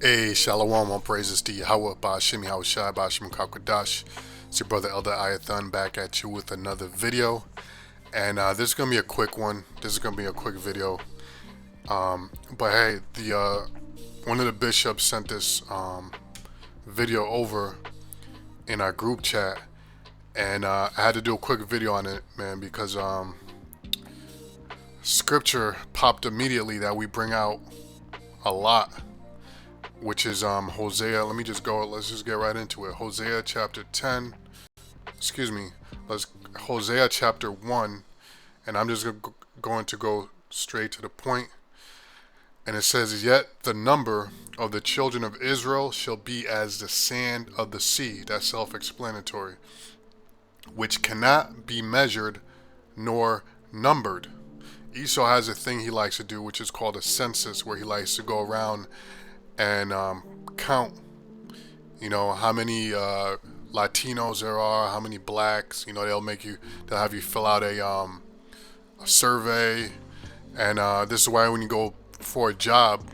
Hey, Shalom, all praises to Yahweh, Ba'ashim Yahushai, Ba'ashim Kakadash. It's your brother Elder Ayathan back at you with another video. And this is going to be a quick one. This is going to be a quick video. But hey, one of the bishops sent this video over in our group chat. And I had to do a quick video on it, man, because scripture popped immediately that we bring out a lot, which is Hosea. Let's just get right into it. Hosea chapter 10. Hosea chapter 1. And I'm just going to go straight to the point. And it says, "Yet the number of the children of Israel shall be as the sand of the sea." That's self-explanatory. "Which cannot be measured nor numbered." Esau has a thing he likes to do, which is called a census, where he likes to go around and count, how many Latinos there are, how many blacks. They'll have you fill out a survey, and this is why when you go for a job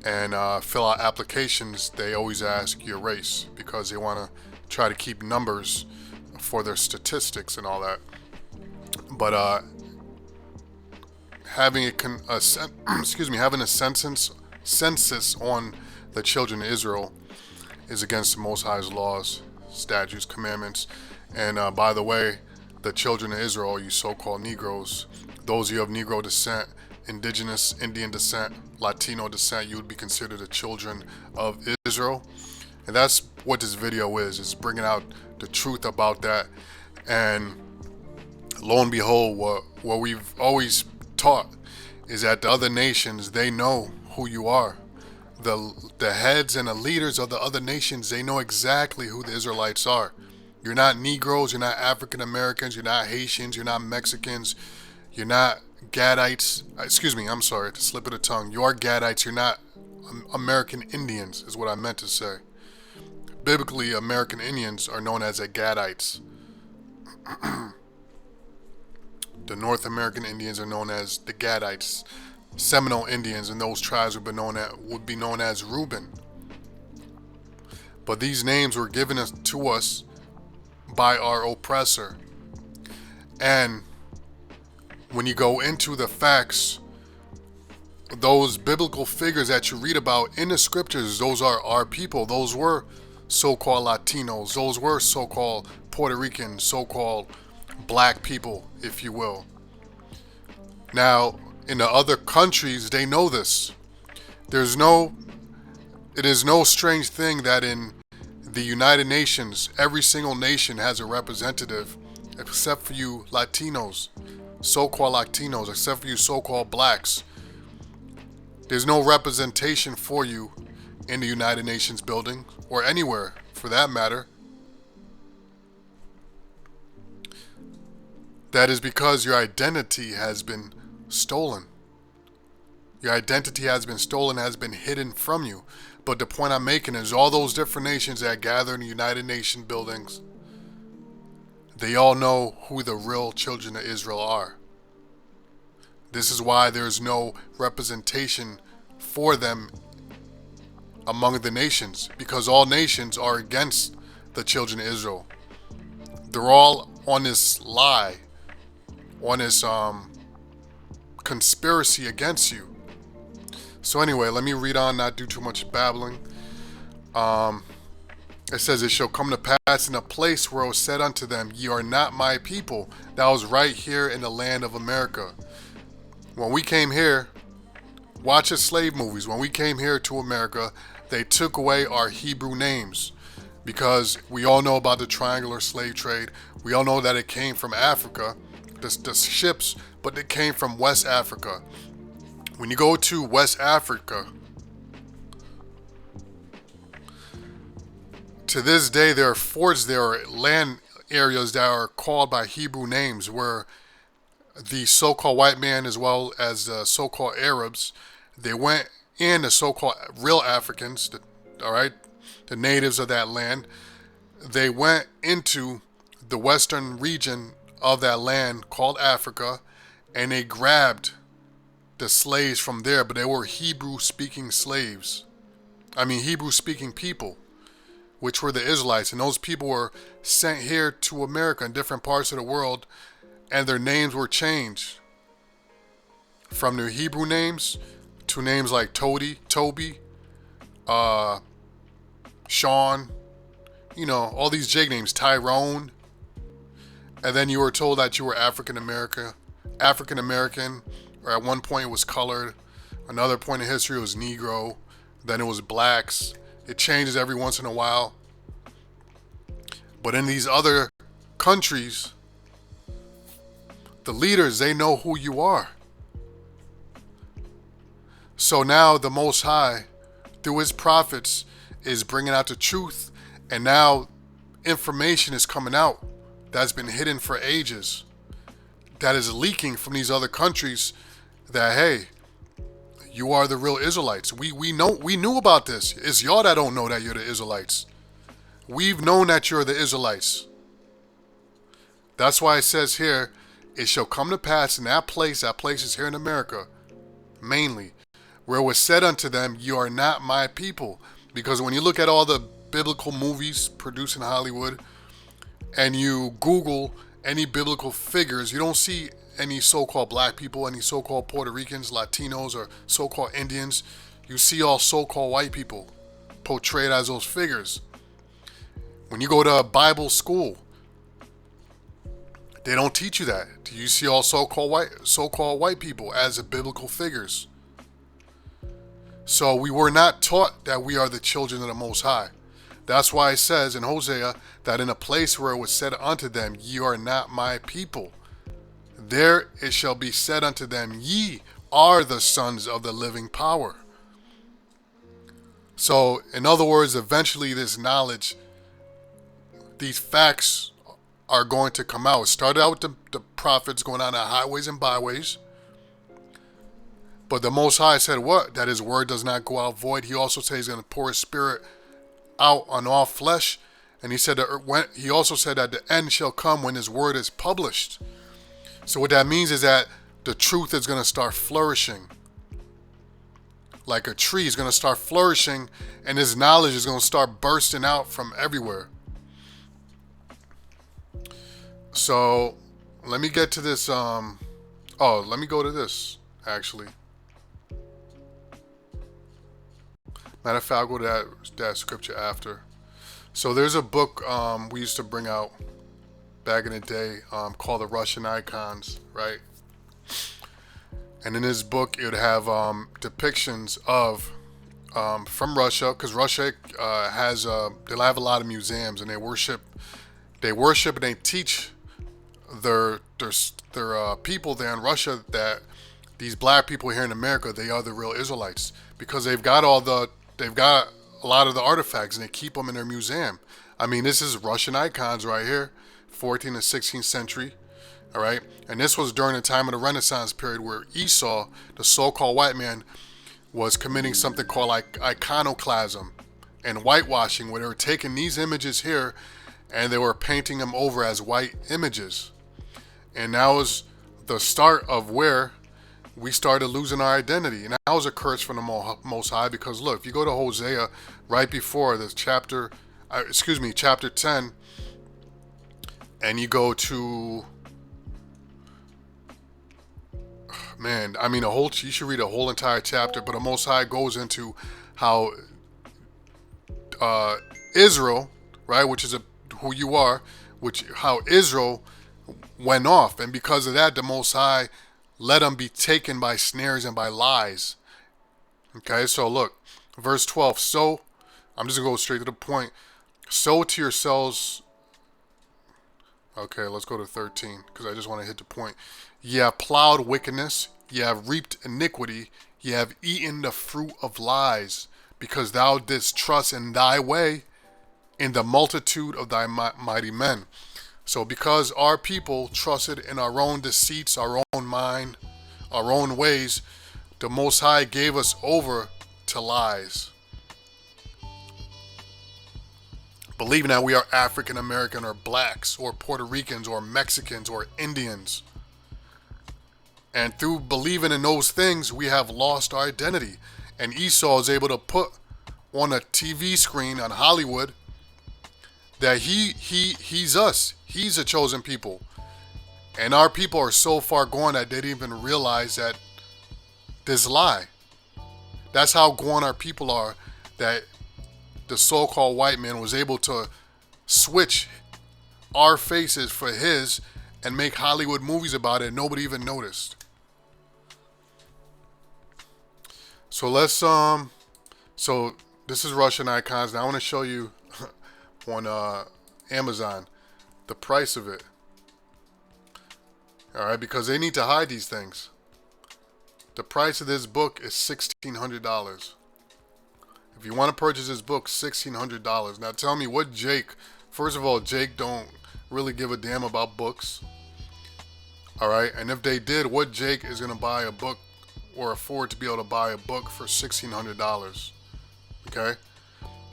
and fill out applications, they always ask your race, because they want to try to keep numbers for their statistics and all that. But having a census on the children of Israel is against the Most High's laws, statutes, commandments. And by the way, the children of Israel, you so-called Negroes, those of you of Negro descent, indigenous, Indian descent, Latino descent, you would be considered the children of Israel. And that's what this video is bringing out the truth about that. And lo and behold, what we've always taught is that the other nations, they know who you are. The heads and the leaders of the other nations, they know exactly who the Israelites are. You're not Negroes, you're not African Americans, you're not Haitians, you're not Mexicans, you're not Gadites. I'm sorry, to slip of the tongue. You are Gadites, you're not American Indians, is what I meant to say. Biblically, American Indians are known as the Gadites. The North American Indians are known as the Gadites. Seminole Indians and those tribes would be known as Reuben. But these names were given to us by our oppressor. And when you go into the facts, those biblical figures that you read about in the scriptures, those are our people. Those were so-called Latinos. Those were so-called Puerto Ricans, so-called black people, if you will. Now, in the other countries, they know this. It is no strange thing that in the United Nations, every single nation has a representative, except for you Latinos, so-called Latinos, except for you so-called blacks. There's no representation for you in the United Nations building, or anywhere for that matter. That is because your identity has been stolen. Your identity has been stolen, has been hidden from you. But the point I'm making is all those different nations that gather in the United Nations buildings, they all know who the real children of Israel are. This is why there's no representation for them among the nations, because all nations are against the children of Israel. They're all on this lie, on this conspiracy against you. So anyway, let me read on, not do too much babbling. It says, "It shall come to pass in a place where it was said unto them, Ye are not my people." That was right here in the land of America. When we came here, watch the slave movies. When we came here to America, they took away our Hebrew names, because we all know about the triangular slave trade. We all know that it came from Africa, the ships, but it came from West Africa. When you go to West Africa, to this day, there are forts, there are land areas that are called by Hebrew names, where the so-called white man, as well as the so-called Arabs, they went in, the so-called real Africans, the natives of that land, they went into the western region of that land called Africa, and they grabbed the slaves from there, but they were Hebrew speaking slaves. Hebrew speaking people, which were the Israelites. And those people were sent here to America in different parts of the world, and their names were changed from their Hebrew names to names like Toby, Sean, all these Jake names, Tyrone. And then you were told that you were African American, or at one point it was colored. Another point in history it was Negro. Then it was blacks. It changes every once in a while. But in these other countries, the leaders, they know who you are. So now the Most High, through his prophets, is bringing out the truth. And now information is coming out that's been hidden for ages, that is leaking from these other countries, that, hey, you are the real Israelites. We knew about this. It's y'all that don't know that you're the Israelites. We've known that you're the Israelites. That's why it says here, it shall come to pass in that place is here in America, mainly, where it was said unto them, you are not my people. Because when you look at all the biblical movies produced in Hollywood, and you Google any biblical figures, you don't see any so-called black people, any so-called Puerto Ricans, Latinos, or so-called Indians. You see all so-called white people portrayed as those figures. When you go to a Bible school, they don't teach you that. You see all so-called white people as the biblical figures. So we were not taught that we are the children of the Most High. That's why it says in Hosea that in a place where it was said unto them, ye are not my people, there it shall be said unto them, ye are the sons of the living power. So, in other words, eventually this knowledge, these facts are going to come out. It started out with the prophets going on the highways and byways. But the Most High said what? That his word does not go out void. He also said he's going to pour his spirit out on all flesh. And he said he also said that the end shall come when his word is published. So what that means is that the truth is going to start flourishing. Like a tree is going to start flourishing, and his knowledge is going to start bursting out from everywhere. So let me get to this. Let me go to this, actually. Matter of fact, I'll go to that scripture after. So there's a book we used to bring out back in the day called The Russian Icons, right? And in this book, it would have depictions of from Russia, because Russia has they'll have a lot of museums, and they worship and they teach their people there in Russia that these black people here in America, they are the real Israelites, because they've got a lot of the artifacts, and they keep them in their museum. This is Russian icons right here, 14th and 16th century. All right. And this was during the time of the Renaissance period, where Esau, the so-called white man, was committing something called iconoclasm and whitewashing, where they were taking these images here and they were painting them over as white images. And that was the start of where we started losing our identity. And that was a curse from the Most High, because look, if you go to Hosea right before this chapter 10, and you go to, you should read a whole entire chapter, but the Most High goes into how Israel, right, which is who you are, how Israel went off, and because of that, the Most High let them be taken by snares and by lies. Okay, so look, verse 12. So, I'm just going to go straight to the point. Sow to yourselves. Okay, let's go to 13, because I just want to hit the point. Ye have plowed wickedness, ye have reaped iniquity, ye have eaten the fruit of lies, because thou didst trust in thy way, in the multitude of thy mighty men. So because our people trusted in our own deceits, our own mind, our own ways, the Most High gave us over to lies, believing that we are African American or blacks or Puerto Ricans or Mexicans or Indians. And through believing in those things, we have lost our identity. And Esau is able to put on a TV screen on Hollywood that he's us. He's a chosen people. And our people are so far gone that they didn't even realize that this lie. That's how gone our people are, that the so-called white man was able to switch our faces for his and make Hollywood movies about it and nobody even noticed. So let's so this is Russian icons. Now I want to show you on Amazon the price of it. All right, because they need to hide these things. The price of this book is $1,600. If you want to purchase this book, $1,600. Now tell me what Jake, first of all, Jake don't really give a damn about books. All right, and if they did, what Jake is going to buy a book or afford to be able to buy a book for $1,600? Okay?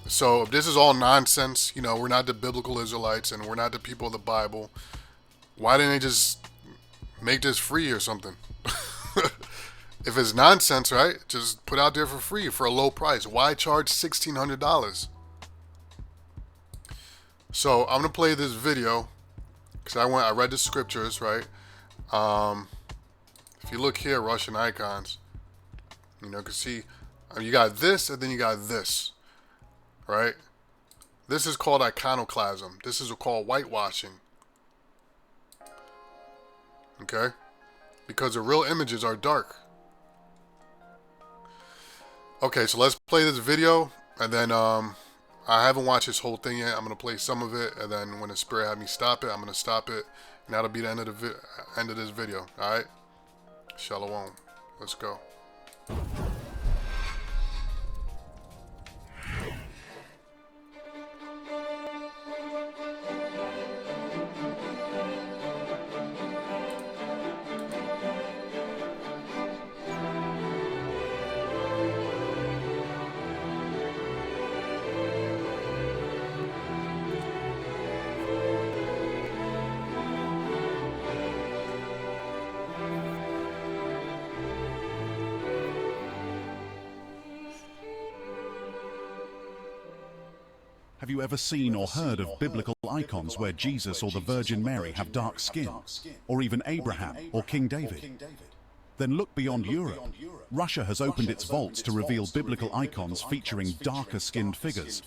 So if this is all nonsense, you know, we're not the biblical Israelites and we're not the people of the Bible, why didn't they just make this free or something? If it's nonsense, right, just put out there for free for a low price. Why charge $1,600? So I'm gonna play this video because I read the scriptures, right? If you look here, Russian icons, you know, you can see you got this and then you got this, right? This is called iconoclasm. This is called whitewashing. Okay, because the real images are dark. Okay, so let's play this video, and then I haven't watched this whole thing yet. I'm gonna play some of it, and then when the Spirit had me stop it, I'm gonna stop it, and that'll be the end of this video. All right, Shalom. Let's go. Have you ever seen or heard of biblical icons where Jesus or the Virgin Mary have dark skin? Or even Abraham or King David? Then look beyond Europe. Russia has opened its vaults to reveal biblical icons featuring darker-skinned figures.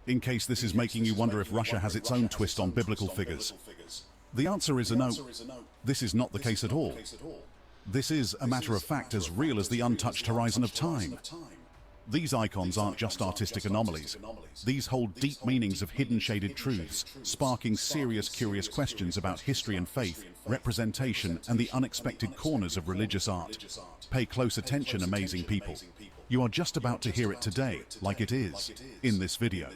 In case this is making you wonder if Russia has its own twist on biblical figures, the answer is a no. This is not the case at all. This is, a matter of fact, as real as the untouched horizon of time. These icons aren't just artistic anomalies. These hold deep meanings of hidden shaded truths, sparking serious, curious questions about history and faith, representation, and the unexpected corners of religious art. Pay close attention, amazing people. You are just about to hear it today, like it is, in this video.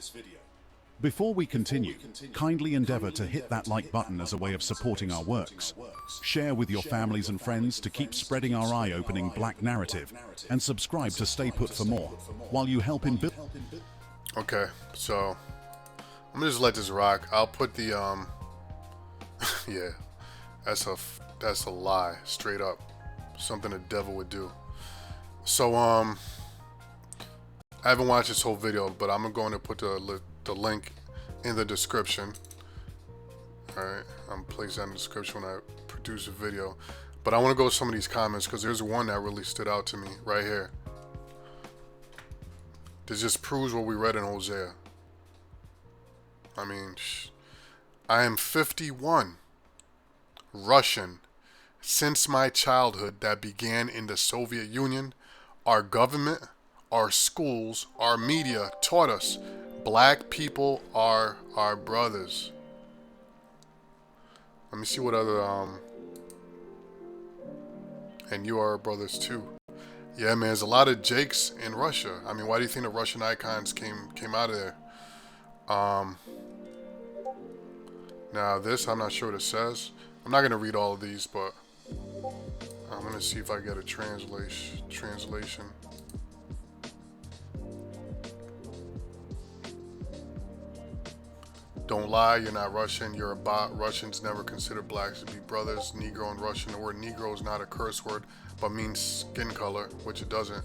Before we continue, kindly endeavor to hit that like button as a way of supporting our works. Share with your families and friends to keep spreading our eye-opening black narrative, and subscribe to Stay Put for more, while you help in build. Okay, so I'm gonna just let this rock. I'll put the yeah, that's a lie, straight up, something the devil would do. So I haven't watched this whole video, but I'm going to put the link in the description. Alright, I'm placing that in the description when I produce a video. But I want to go to some of these comments because there's one that really stood out to me right here. This just proves what we read in Hosea. I mean, I am 51, Russian. Since my childhood that began in the Soviet Union, our government, our schools, our media taught us black people are our brothers. Let me see what other, and you are our brothers too. Yeah, man, there's a lot of Jakes in Russia. I mean, why do you think the Russian icons came out of there? Now this, I'm not sure what it says. I'm not gonna read all of these, but I'm gonna see if I get a translation. Don't lie, you're not Russian, you're a bot. Russians never consider blacks to be brothers. Negro in Russian, the word Negro is not a curse word, but means skin color, which it doesn't.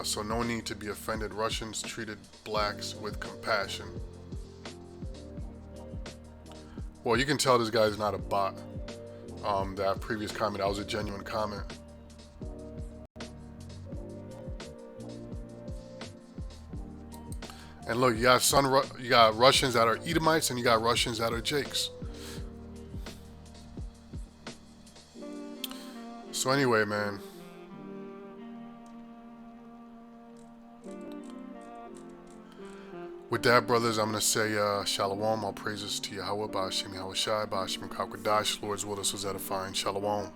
So no need to be offended. Russians treated blacks with compassion. Well, you can tell this guy's not a bot. That previous comment, that was a genuine comment. And look, you got Russians that are Edomites, and you got Russians that are Jakes. So anyway, man. With that, brothers, I'm going to say Shalom. All praises to Yahweh, Ba'ashem Yahweh Shai, Ba'ashem Kakwadash. Lord's will, this was edifying. Shalom.